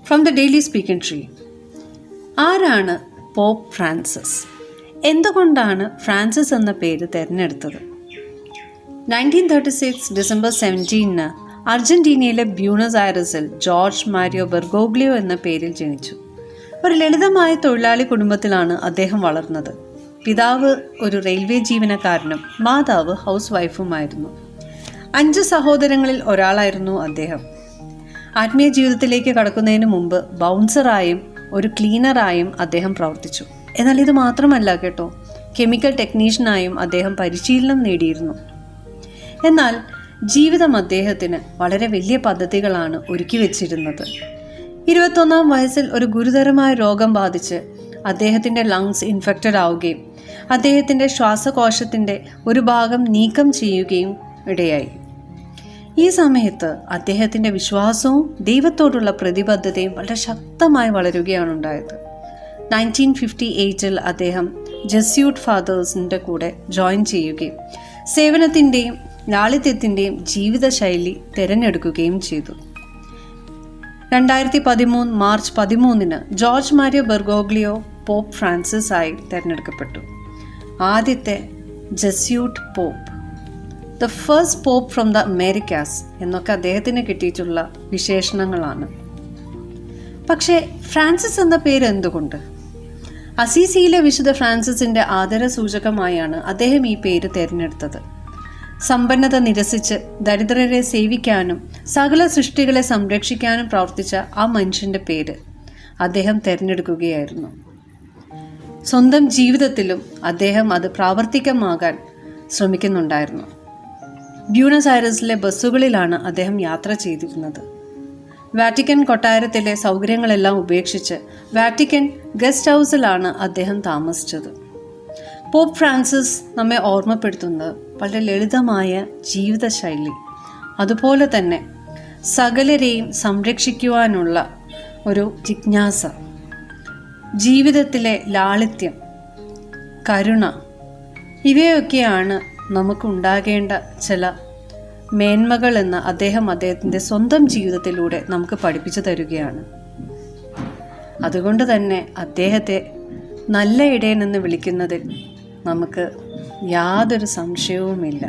From the daily speaking tree. ആരാണ് pope Francis? എന്തുകൊണ്ടാണ് Francis എന്ന പേര് തിരഞ്ഞെടുത്തത്? 1936 ഡിസംബർ 17 അർജന്റീനയിലെ ബ്യൂണസ് ഐറസിൽ ജോർജ് മാരിയോ ബെർഗോഗ്ലിയോ എന്ന പേരിൽ ജനിച്ചു. ഒരു ലളിതമായ തൊഴിലാളി കുടുംബത്തിലാണ് അദ്ദേഹം വളർന്നത്. പിതാവ് ഒരു റെയിൽവേ ജീവനക്കാരനും മാതാവ് ഹൗസ് വൈഫുമായിരുന്നു. 5 സഹോദരങ്ങളിൽ ഒരാളായിരുന്നു അദ്ദേഹം. ആത്മീയ ജീവിതത്തിലേക്ക് കടക്കുന്നതിന് മുമ്പ് ബൗൺസറായും ഒരു ക്ലീനറായും അദ്ദേഹം പ്രവർത്തിച്ചു. എന്നാൽ ഇത് മാത്രമല്ല കേട്ടോ, കെമിക്കൽ ടെക്നീഷ്യനായും അദ്ദേഹം പരിശീലനം നേടിയിരുന്നു. എന്നാൽ ജീവിതം അദ്ദേഹത്തിന് വളരെ വലിയ പദ്ധതികളാണ് ഒരുക്കി വെച്ചിരുന്നത്. 21-ാം വയസ്സിൽ ഒരു ഗുരുതരമായ രോഗം ബാധിച്ച് അദ്ദേഹത്തിൻ്റെ ലങ്സ് ഇൻഫെക്റ്റഡ് ആവുകയും അദ്ദേഹത്തിൻ്റെ ശ്വാസകോശത്തിൻ്റെ ഒരു ഭാഗം നീക്കം ചെയ്യുകയും ഇടയായി. ഈ സമയത്ത് അദ്ദേഹത്തിൻ്റെ വിശ്വാസവും ദൈവത്തോടുള്ള പ്രതിബദ്ധതയും വളരെ ശക്തമായി വളരുകയാണ് ഉണ്ടായത്. 1958 അദ്ദേഹം ജെസ്യൂട്ട് ഫാദേഴ്സിൻ്റെ കൂടെ ജോയിൻ ചെയ്യുകയും സേവനത്തിൻ്റെയും ലാളിത്യത്തിൻ്റെയും ജീവിതശൈലി തിരഞ്ഞെടുക്കുകയും ചെയ്തു. 2013 March 13 George Mario Bergoglio pope Francis ആയി തിരഞ്ഞെടുക്കപ്പെട്ടു. ആദ്യത്തെ Jesuit pope, the first pope from the Americas എന്നൊക്കെ അദ്ദേഹത്തിന് കിട്ടിയിട്ടുള്ള വിശേഷണങ്ങളാണ്. പക്ഷേ ഫ്രാൻസിസ് എന്ന പേര് എന്തുകൊണ്ട്? അസീസിയിലെ വിശുദ്ധ ഫ്രാൻസിസിൻ്റെ ആദരസൂചകമായാണ് അദ്ദേഹം ഈ പേര് തിരഞ്ഞെടുത്തത്. സമ്പന്നത നിരസിച്ച് ദരിദ്രരെ സേവിക്കാനും സകല സൃഷ്ടികളെ സംരക്ഷിക്കാനും പ്രവർത്തിച്ച ആ മനുഷ്യൻ്റെ പേര് അദ്ദേഹം തിരഞ്ഞെടുക്കുകയായിരുന്നു. സ്വന്തം ജീവിതത്തിലും അദ്ദേഹം അത് പ്രാവർത്തികമാകാൻ ശ്രമിക്കുന്നുണ്ടായിരുന്നു. ബ്യൂണസ് ഐറസിലെ ബസ്സുകളിലാണ് അദ്ദേഹം യാത്ര ചെയ്തിരുന്നത്. വാറ്റിക്കൻ കൊട്ടാരത്തിലെ സൗകര്യങ്ങളെല്ലാം ഉപേക്ഷിച്ച് വാറ്റിക്കൻ ഗസ്റ്റ് ഹൗസിലാണ് അദ്ദേഹം താമസിച്ചത്. പോപ്പ് ഫ്രാൻസിസ് നമ്മെ ഓർമ്മപ്പെടുത്തുന്നത് വളരെ ലളിതമായ ജീവിതശൈലി, അതുപോലെ തന്നെ സകലരെയും സംരക്ഷിക്കുവാനുള്ള ഒരു ജിജ്ഞാസ, ജീവിതത്തിലെ ലാളിത്യം, കരുണ, ഇവയൊക്കെയാണ് നമുക്കുണ്ടാകേണ്ട ചില മേന്മകളെന്ന് അദ്ദേഹത്തിൻ്റെ സ്വന്തം ജീവിതത്തിലൂടെ നമുക്ക് പഠിപ്പിച്ചു തരികയാണ്. അതുകൊണ്ട് തന്നെ അദ്ദേഹത്തെ നല്ല ഇടയനെന്ന് വിളിക്കുന്നതിൽ നമുക്ക് യാതൊരു സംശയവുമില്ല.